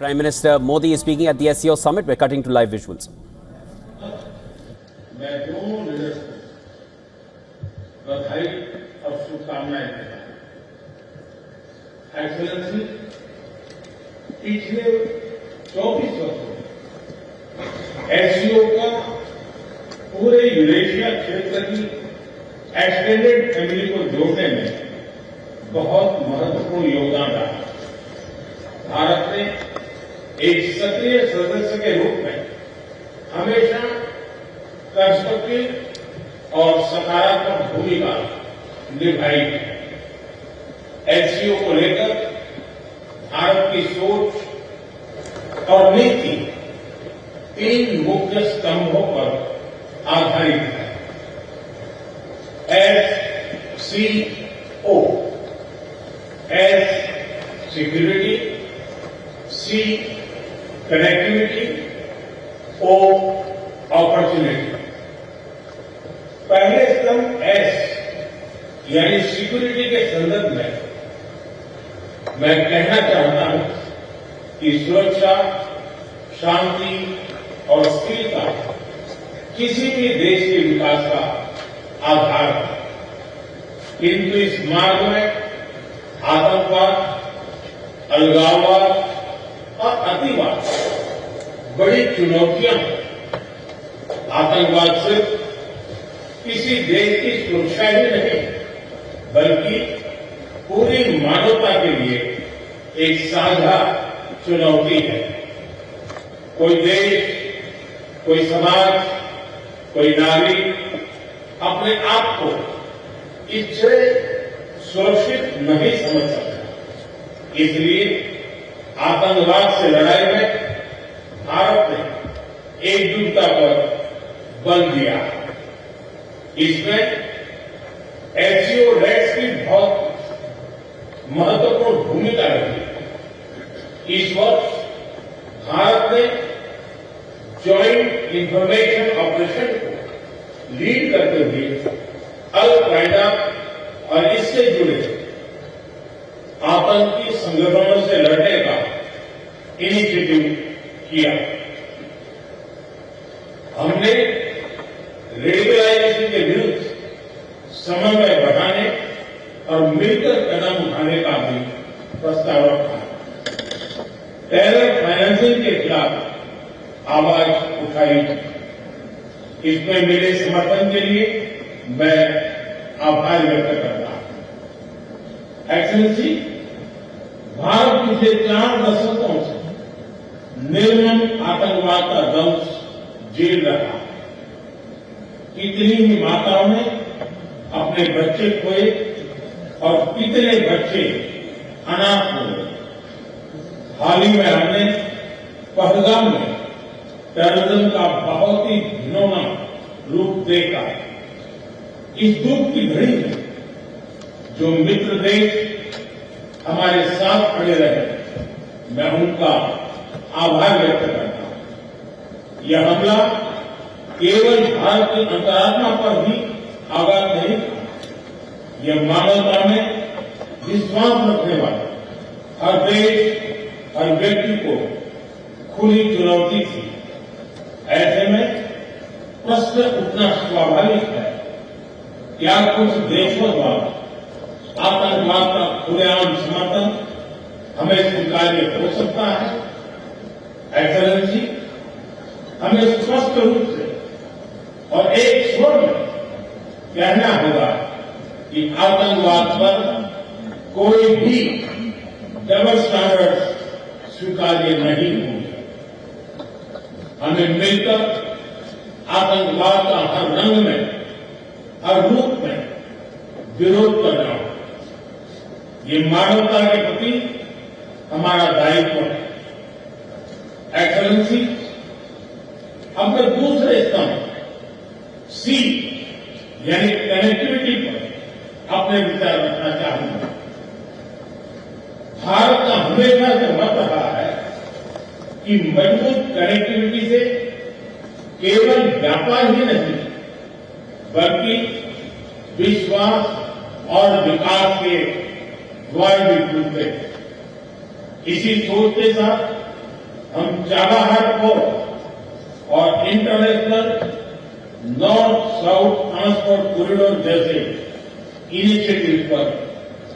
Prime Minister Modi is speaking at the SCO summit. We're cutting to live visuals. मैं दोनों leaders को बधाई और शुभकामनाएं देता हूं। एक्सेलेंसी, पिछले 24 वर्षों में एससीओ का पूरे यूरेशिया क्षेत्र की एक्सटेंडेड फैमिली को जोड़ने में बहुत महत्वपूर्ण योगदान रहा। भारत ने एक सक्रिय सदस्य के रूप में हमेशा कंस्ट्रक्टिव और सकारात्मक भूमिका निभाई है। एससीओ को लेकर भारत की सोच और नीति 3 मुख्य स्तंभों पर आधारित है। एससीओ, एस सिक्योरिटी, सी कनेक्टिविटी, ओ अपॉर्चुनिटी। पहले स्तंभ एस यानी सिक्योरिटी के संदर्भ में मैं कहना चाहता हूं कि सुरक्षा, शांति और स्थिरता किसी भी देश के विकास का आधार है। किंतु इस मार्ग में आतंकवाद, अलगाववाद और अतिवाद बड़ी चुनौतियां हैं। आतंकवाद सिर्फ किसी देश की सुरक्षा ही नहीं बल्कि पूरी मानवता के लिए एक साझा चुनौती है। कोई देश, कोई समाज, कोई नागरिक अपने आप को इससे सुरक्षित नहीं समझ सकता। इसलिए आतंकवाद से लड़ाई में भारत ने एकजुटता पर बल दिया। इसमें एससीओ रेट्स की बहुत महत्वपूर्ण भूमिका रही। इस वर्ष भारत ने जॉइंट इंफॉर्मेशन ऑपरेशन को लीड करते हुए अल-कायदा और इससे जुड़े आतंकी संगठनों से लड़ने का इनिशिएटिव किया। हमने रेडिकलाइजेशन के विरुद्ध समन्वय बढ़ाने और मिलकर कदम उठाने का भी प्रस्ताव रखा। टेरर फाइनेंसिंग के खिलाफ आवाज उठाई। इसमें मिले समर्थन के लिए मैं आभार व्यक्त करता हूं। एक्सेलेंसी, भारत पिछले 4 दशकों से निर्मम आतंकवाद का दंश झेल रहा। कितनी ही माताओं ने अपने बच्चे खोए और कितने बच्चे अनाथ हुए। हाल ही में हमने पहलगाम में टेररिज्म का बहुत ही घिनौना रूप देखा। इस दुख की घड़ी में जो मित्र देश हमारे साथ खड़े रहे, मैं उनका आभार व्यक्त करता हूं। यह हमला केवल भारत की अंतरात्मा पर ही आघात नहीं था। यह मानवता में विश्वास रखने वाले हर देश, हर व्यक्ति को खुली चुनौती थी। ऐसे में प्रश्न उठना स्वाभाविक है, क्या कुछ देशों द्वारा आतंकवाद का खुलेआम समर्थन हमें स्वीकार्य हो सकता है? एक्सेलेंसी, हमें स्पष्ट रूप से और एक स्वर में कहना होगा कि आतंकवाद पर कोई भी डबल स्टैंडर्ड स्वीकार्य नहीं होंगे। हमें मिलकर आतंकवाद का हर रंग में, हर रूप में विरोध करना होगा। ये मानवता के प्रति हमारा दायित्व है। एक्सेलेंसी, अब मैं दूसरे स्तंभ सी यानी कनेक्टिविटी पर अपने विचार रखना चाहूंगा। भारत का हमेशा से मत रहा है कि मजबूत कनेक्टिविटी से केवल व्यापार ही नहीं बल्कि विश्वास और विकास के द्वार भी खुलते हैं। इसी सोच के साथ हम चाबहार पोर्ट और international north south transport corridor जैसे इनिशिएटिव पर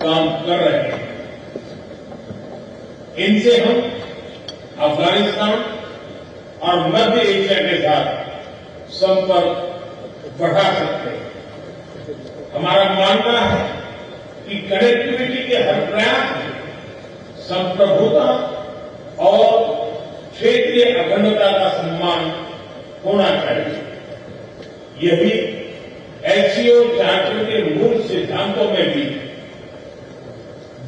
काम कर रहे हैं। इनसे हम अफगानिस्तान और मध्य एशिया के साथ संपर्क बढ़ा सकते हैं। हमारा मानना है कि कनेक्टिविटी के हर प्रयास में संप्रभुता और क्षेत्रीय अखंडता का सम्मान होना चाहिए। यही एससीओ चार्टर के मूल सिद्धांतों में भी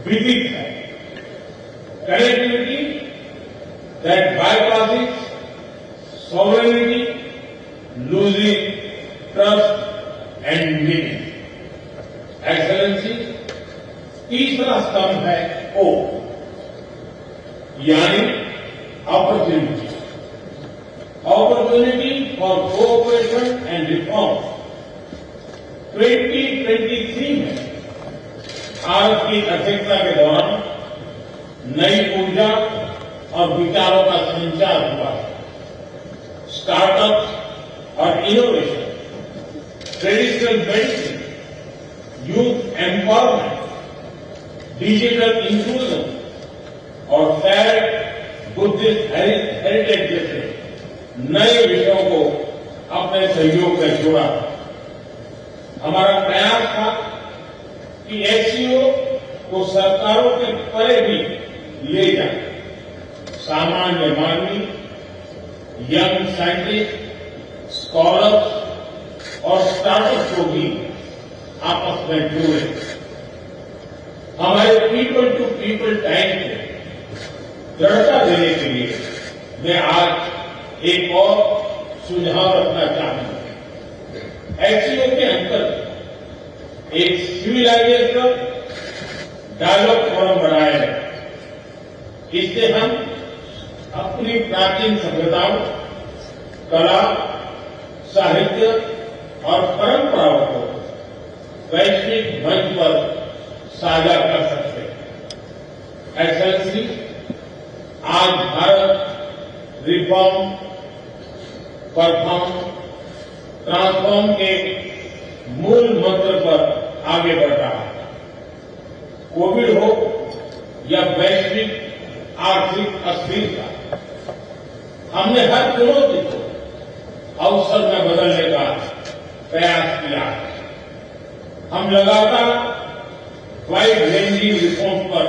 विदित है। Connectivity that bypasses sovereignty, losing trust and meaning. Excellency, तीसरा स्तंभ है ओ, यानी opportunity. Opportunity for cooperation and reform. 2023 में भारत की अध्यक्षता के दौरान नई ऊर्जा और विचारों का संचार हुआ है। स्टार्टअप और innovation, traditional medicine, youth empowerment, digital inclusion और फेयर बुद्धिस्ट हेरिटेज जैसे नए विषयों को अपने सहयोग में जोड़ा। हमारा प्रयास था कि एससीओ को सरकारों के परे भी ले जाए। सामान्य मानवी, यंग साइंटिस्ट, स्कॉलर्स और स्टार्टअप को भी आपस में जोड़े। हमारे पीपल टू पीपल टाइम को दृढ़ता देने के लिए मैं आज एक और सुझाव रखना चाहूंगा। एससीओ के अंतर्गत एक सिविलाइजेशन डायलॉग फोरम बनाया है। इससे हम अपनी प्राचीन सभ्यताओं, कला, साहित्य और परंपराओं को वैश्विक मंच पर साझा कर सकते हैं। एक्सेलेंसी, आज भारत रिफॉर्म, परफॉर्म, ट्रांसफॉर्म के मूल मंत्र पर आगे बढ़ रहा है। कोविड हो या वैश्विक आर्थिक अस्थिरता, हमने हर चुनौती को अवसर में बदलने का प्रयास किया है। हम लगातार वाइड रेंजिंग रिफॉर्म पर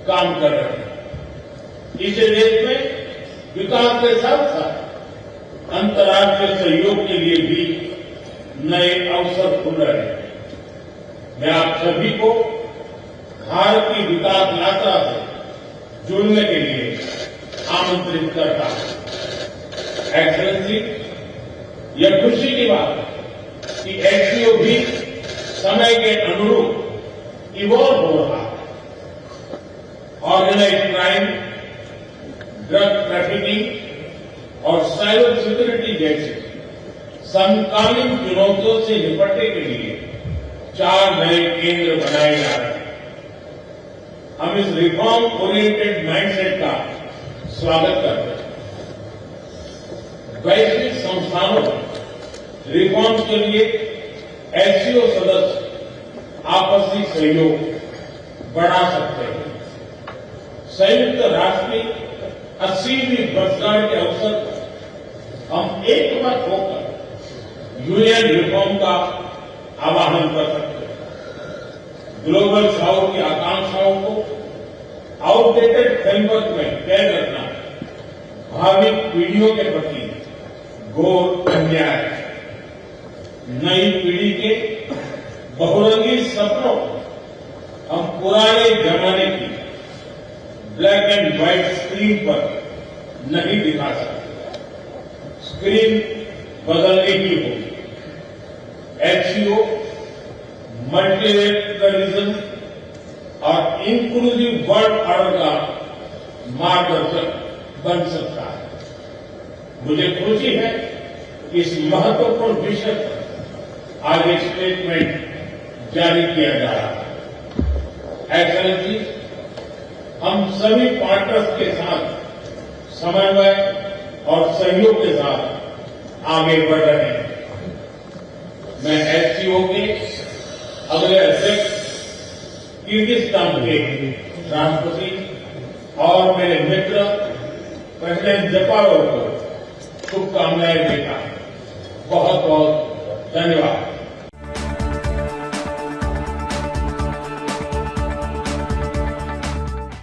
काम कर रहे हैं। इसे देश में विकास के साथ साथ अंतर्राष्ट्रीय सहयोग के लिए भी नए अवसर खुल रहे हैं। मैं आप सभी को भारत की विकास यात्रा से जुड़ने के लिए आमंत्रित करता हूं। एक्सेलेंसी, यह खुशी की बात है कि एससीओ भी समय के अनुरूप इवॉल्व हो रहा है। ऑर्गेनाइज्ड क्राइम, ड्रग ट्रैफिकिंग और साइबर सिक्योरिटी जैसे समकालीन चुनौतियों से निपटने के लिए 4 नए केंद्र बनाए जा रहे हैं। हम इस रिफॉर्म ओरिएंटेड माइंडसेट का स्वागत करते हैं। वैश्विक संस्थानों में रिफॉर्म्स के लिए एससीओ सदस्य आपसी सहयोग बढ़ा सकते हैं। संयुक्त राष्ट्र की 80वीं वर्षगांठ के अवसर पर हम एकमत होकर यूएन रिफॉर्म का आह्वान कर सकते हैं। ग्लोबल साउथ की आकांक्षाओं को आउटडेटेड फ्रेमवर्क में कैद रखना भावी पीढ़ियों के प्रति घोर अन्याय है। नई पीढ़ी के बहुरंगी सपनों को हम पुराने जमाने की ब्लैक एंड व्हाइट स्क्रीन पर नहीं दिखा सकते। स्क्रीन बदलने की होगी। एचसीओ मल्टीलेटरलिज्म और इंक्लूसिव वर्ल्ड ऑर्डर का मार्गदर्शक बन सकता है। मुझे खुशी है कि इस महत्वपूर्ण विषय पर आज एक स्टेटमेंट जारी किया जा रहा है। एक्सेलेंसी, हम सभी पार्टनर्स के साथ समन्वय और सहयोग के साथ आगे बढ़ रहे हैं। मैं एससीओ के अगले अध्यक्ष किर्गिस्तान के राष्ट्रपति और मेरे मित्र प्रेसिडेंट जपारोव को शुभकामनाएं देता हूं। बहुत बहुत धन्यवाद।